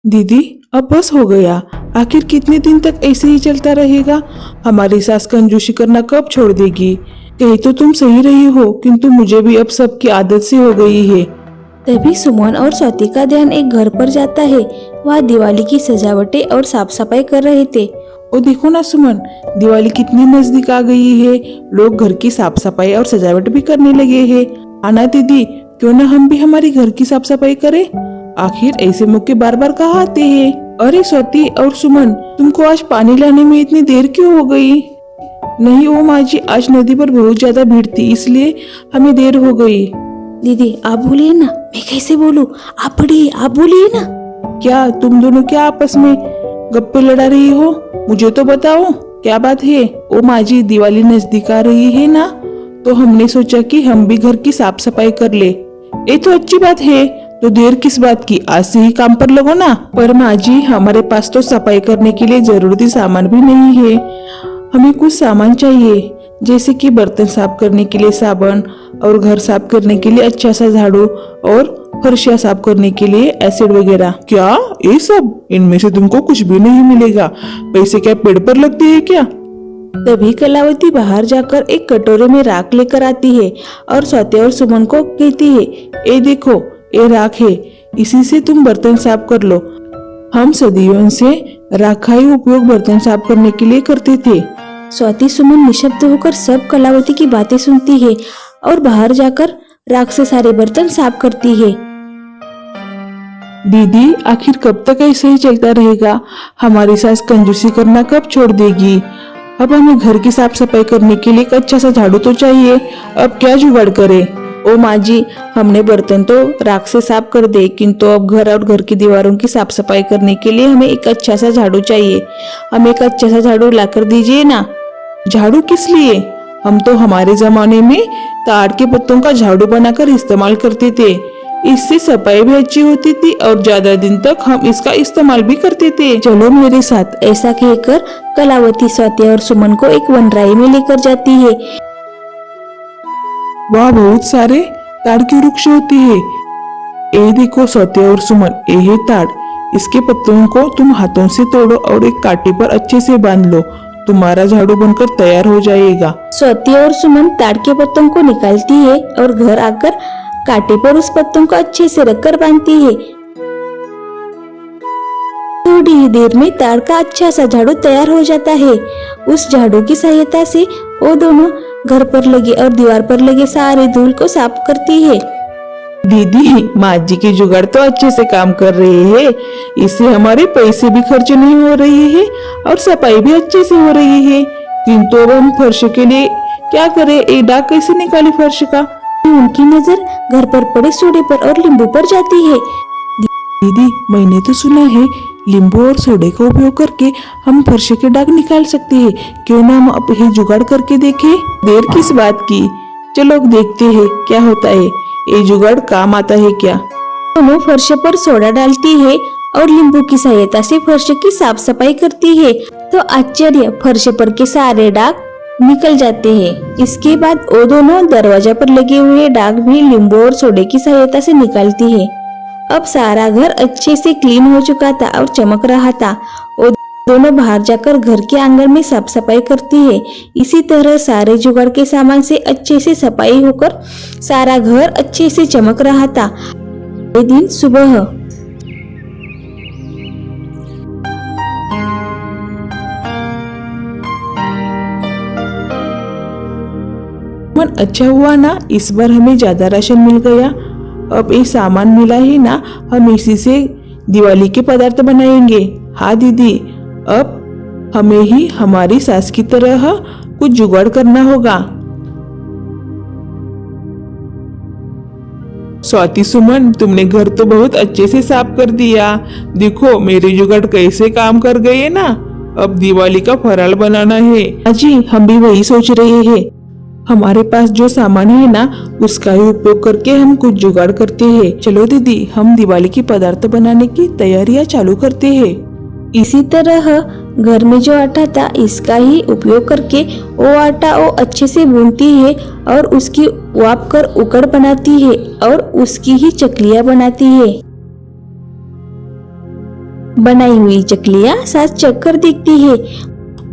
दीदी अब बस हो गया। आखिर कितने दिन तक ऐसे ही चलता रहेगा? हमारी सास कंजूसी करना कब छोड़ देगी? कहीं तो तुम सही रही हो, किंतु मुझे भी अब सबकी आदत सी हो गई है। तभी सुमन और स्वाति का ध्यान एक घर पर जाता है। वह दिवाली की सजावटें और साफ सफाई कर रहे थे। ओ देखो ना सुमन, दिवाली कितनी नजदीक आ गई है। लोग घर की साफ सफाई और सजावट भी करने लगे हैं। आना दीदी, क्यों ना हम भी हमारी घर की साफ सफाई करें? आखिर ऐसे मौके बार बार कहाँ आते हैं? अरे स्वाति और सुमन, तुमको आज पानी लाने में इतनी देर क्यों हो गई? नहीं ओ माँ जी, आज नदी पर बहुत ज्यादा भीड़ थी, इसलिए हमें देर हो गई। दीदी आप बोलिए ना, मैं कैसे बोलूं? आप पढ़िए, आप बोलिए ना। क्या तुम दोनों क्या आपस में गप्पे लड़ा रही हो? मुझे तो बताओ क्या बात है? ओ माँ जी, दिवाली नजदीक आ रही है ना, तो हमने सोचा कि हम भी घर की साफ सफाई कर ले। ये तो अच्छी बात है, तो देर किस बात की, आज से ही काम पर लगो ना। पर माँ जी, हमारे पास तो सफाई करने के लिए जरूरी सामान भी नहीं है। हमें कुछ सामान चाहिए, जैसे कि बर्तन साफ करने के लिए साबुन, और घर साफ करने के लिए अच्छा सा झाड़ू, और फर्शियां साफ करने के लिए एसिड वगैरह। क्या ये सब? इनमें से तुमको कुछ भी नहीं मिलेगा। पैसे क्या पेड़ पर लगते हैं क्या? तभी कलावती बाहर जाकर एक कटोरे में राख लेकर आती है और स्वाति और सुमन को कहती है, ये देखो, ये राख है, इसी से तुम बर्तन साफ कर लो। हम सदियों से राख का ही उपयोग बर्तन साफ करने के लिए करते थे। स्वाति सुमन निशब्द होकर सब कलावती की बातें सुनती है और बाहर जाकर राख से सारे बर्तन साफ करती है। दीदी आखिर कब तक ऐसे ही चलता रहेगा? हमारी सास कंजूसी करना कब छोड़ देगी? अब हमें घर की साफ सफाई करने के लिए एक अच्छा सा झाड़ू तो चाहिए। अब क्या जुगाड़ करें? ओ माँ जी, हमने बर्तन तो राख से साफ कर दे, किंतु अब घर और घर की दीवारों की साफ सफाई करने के लिए हमें एक अच्छा सा झाड़ू चाहिए। हमें एक अच्छा सा झाड़ू लाकर दीजिए ना। झाड़ू किस लिए? हम तो हमारे जमाने में ताड़ के पत्तों का झाड़ू बनाकर इस्तेमाल करते थे। इससे सफाई भी अच्छी होती थी और ज्यादा दिन तक हम इसका इस्तेमाल भी करते थे। चलो मेरे साथ। ऐसा कहकर कलावती स्वाति और सुमन को एक वनराई में लेकर जाती है। वहाँ बहुत सारे ताड़ के वृक्ष होते हैं। ये देखो स्वाति और सुमन, ये है ताड़। इसके पत्तों को तुम हाथों से तोड़ो और एक कांटे पर अच्छे से बांध लो, तुम्हारा झाड़ू बनकर तैयार हो जाएगा। स्वाति और सुमन ताड़ के पत्तों को निकालती है और घर आकर कांटे पर उस पत्तों को अच्छे से रखकर बांधती है। थोड़ी ही देर में ताड़ का अच्छा सा झाड़ू तैयार हो जाता है। उस झाड़ू की सहायता से वो दोनों घर पर लगे और दीवार पर लगे सारे धूल को साफ करती है। दीदी, माँ जी की जुगाड़ तो अच्छे से काम कर रहे हैं। इससे हमारे पैसे भी खर्च नहीं हो रहे हैं और सफाई भी अच्छे से हो रही है। किंतु अब हम फर्श के लिए क्या करें? एक दाग कैसे निकाले फर्श का? उनकी नजर घर पर पड़े सोडे पर और नींबू पर जाती है। दीदी, मैंने तो सुना है नींबू और सोडे का उपयोग करके हम फर्श के दाग निकाल सकते हैं। क्यों ना हम अब ये जुगाड़ करके देखें? देर किस बात की, चलो देखते हैं क्या होता है। ये जुगाड़ काम आता है क्या? दोनों फर्श पर सोडा डालती है और नींबू की सहायता से फर्श की साफ सफाई करती है, तो आश्चर्य, फर्श पर के सारे दाग निकल जाते हैं। इसके बाद वो दोनों दरवाजा पर लगे हुए दाग भी नींबू और सोडे की सहायता से निकालती है। अब सारा घर अच्छे से क्लीन हो चुका था और चमक रहा था। वो दोनों बाहर जाकर घर के आंगन में साफ सफाई करती है। इसी तरह सारे जुगाड़ के सामान से अच्छे से सफाई होकर सारा घर अच्छे से चमक रहा था। ये दिन सुबह मन अच्छा हुआ ना, इस बार हमें ज्यादा राशन मिल गया। अब ये सामान मिला है ना, हम इसी से दिवाली के पदार्थ बनाएंगे। हाँ दीदी, अब हमें ही हमारी सास की तरह कुछ जुगाड़ करना होगा। स्वाति सुमन, तुमने घर तो बहुत अच्छे से साफ कर दिया। देखो मेरे जुगाड़ कैसे काम कर गए ना। अब दिवाली का फराल बनाना है। अजी, हम भी वही सोच रहे हैं। हमारे पास जो सामान है ना, उसका ही उपयोग करके हम कुछ जुगाड़ करते हैं। चलो दीदी, हम दिवाली की पदार्थ बनाने की तैयारियां चालू करते हैं। इसी तरह घर में जो आटा था, इसका ही उपयोग करके वो आटा वो अच्छे से गूंथती है और उसकी वाप कर उकड़ बनाती है और उसकी ही चकलियां बनाती है। बनाई हुई चकलियाँ साथ चख कर देखती है।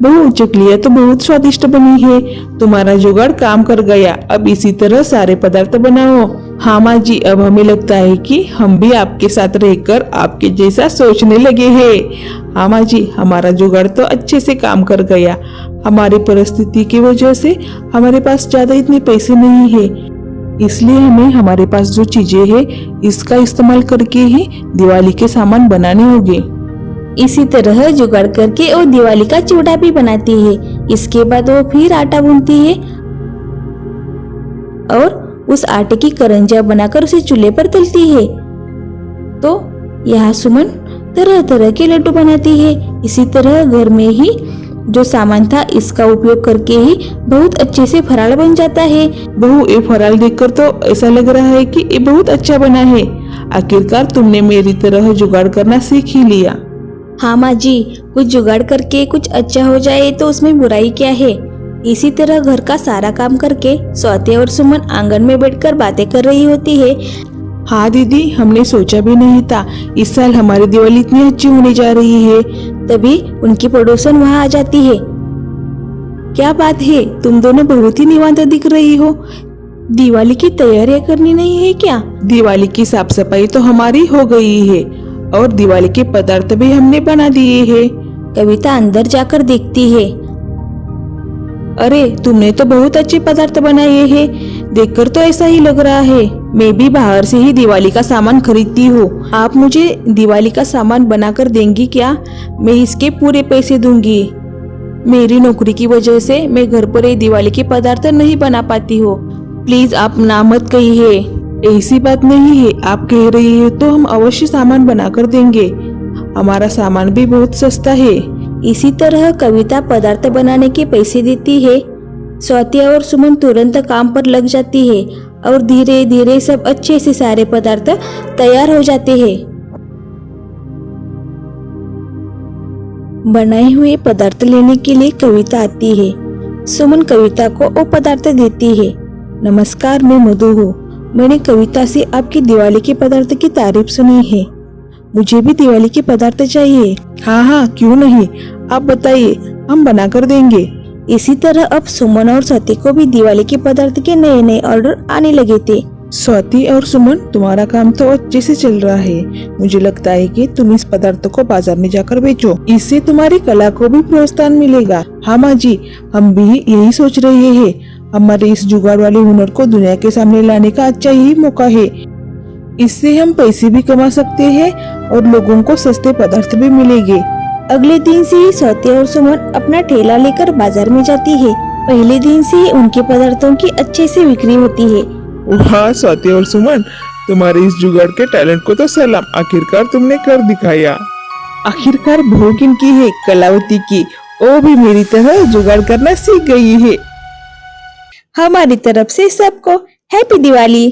बहू, चकलियाँ तो बहुत स्वादिष्ट बनी है। तुम्हारा जुगाड़ काम कर गया। अब इसी तरह सारे पदार्थ बनाओ। हाँ माँ जी, अब हमें लगता है कि हम भी आपके साथ रहकर आपके जैसा सोचने लगे हैं। हाँ माँ जी, हमारा जुगाड़ तो अच्छे से काम कर गया। हमारी परिस्थिति की वजह से हमारे पास ज्यादा इतने पैसे नहीं है, इसलिए हमें हमारे पास जो चीजें है इसका इस्तेमाल करके ही दिवाली के सामान बनाने होंगे। इसी तरह जुगाड़ करके वो दिवाली का चिवड़ा भी बनाती है। इसके बाद वो फिर आटा गूंथती है और उस आटे की करंजा बनाकर उसे चूल्हे पर तलती है। तो यहाँ सुमन तरह तरह के लड्डू बनाती है। इसी तरह घर में ही जो सामान था इसका उपयोग करके ही बहुत अच्छे से फराळ बन जाता है। बहू, ये फराल देखकर तो ऐसा लग रहा है कि ये बहुत अच्छा बना है। आखिरकार तुमने मेरी तरह जुगाड़ करना सीख ही लिया। हाँ माँ जी, कुछ जुगाड़ करके कुछ अच्छा हो जाए तो उसमें बुराई क्या है। इसी तरह घर का सारा काम करके स्वाति और सुमन आंगन में बैठकर बातें कर रही होती है। हाँ दीदी, हमने सोचा भी नहीं था इस साल हमारी दिवाली इतनी अच्छी होने जा रही है। तभी उनकी पड़ोसन वहाँ आ जाती है। क्या बात है, तुम दोनों बहुत ही निवांत दिख रही हो। दिवाली की तैयारियां करनी नहीं है क्या? दिवाली की साफ सफाई तो हमारी हो गई है और दिवाली के पदार्थ भी हमने बना दिए हैं। कविता अंदर जाकर देखती है। अरे, तुमने तो बहुत अच्छे पदार्थ बनाए हैं। देखकर तो ऐसा ही लग रहा है मैं भी बाहर से ही दिवाली का सामान खरीदती हूँ। आप मुझे दिवाली का सामान बनाकर देंगी क्या? मैं इसके पूरे पैसे दूंगी। मेरी नौकरी की वजह से मैं घर पर ये दिवाली के पदार्थ नहीं बना पाती हूँ। प्लीज आप ना मत कहिए। ऐसी बात नहीं है, आप कह रही है तो हम अवश्य सामान बनाकर देंगे। हमारा सामान भी बहुत सस्ता है। इसी तरह कविता पदार्थ बनाने के पैसे देती है। स्वाति और सुमन तुरंत काम पर लग जाती है और धीरे धीरे सब अच्छे से सारे पदार्थ तैयार हो जाते हैं। बनाए हुए पदार्थ लेने के लिए कविता आती है। सुमन कविता को वो पदार्थ देती है। नमस्कार, मैं मधु हूँ। मैंने कविता से आपकी दिवाली के पदार्थ की तारीफ सुनी है। मुझे भी दिवाली के पदार्थ चाहिए। हाँ हाँ, क्यों नहीं, आप बताइए, हम बनाकर देंगे। इसी तरह अब सुमन और स्वाति को भी दिवाली के पदार्थ के नए नए ऑर्डर आने लगे थे। स्वाति और सुमन, तुम्हारा काम तो अच्छे से चल रहा है। मुझे लगता है कि तुम इस पदार्थ को बाजार में जाकर बेचो। इससे तुम्हारी कला को भी प्रोत्साहन मिलेगा। हाँ माँ जी, हम भी यही सोच रहे हैं। हमारे इस जुगाड़ वाले हुनर को दुनिया के सामने लाने का अच्छा ही मौका है। इससे हम पैसे भी कमा सकते हैं और लोगों को सस्ते पदार्थ भी मिलेंगे। अगले दिन से ही स्वाति और सुमन अपना ठेला लेकर बाजार में जाती है। पहले दिन से ही उनके पदार्थों की अच्छे से बिक्री होती है। वाह स्वाति और सुमन, तुम्हारे इस जुगाड़ के टैलेंट को तो सलाम। आखिरकार तुमने कर दिखाया। आखिरकार भूख किनकी है? कलावती की। वो भी मेरी तरह जुगाड़ करना सीख गई है। हमारी तरफ से सबको हैप्पी दिवाली।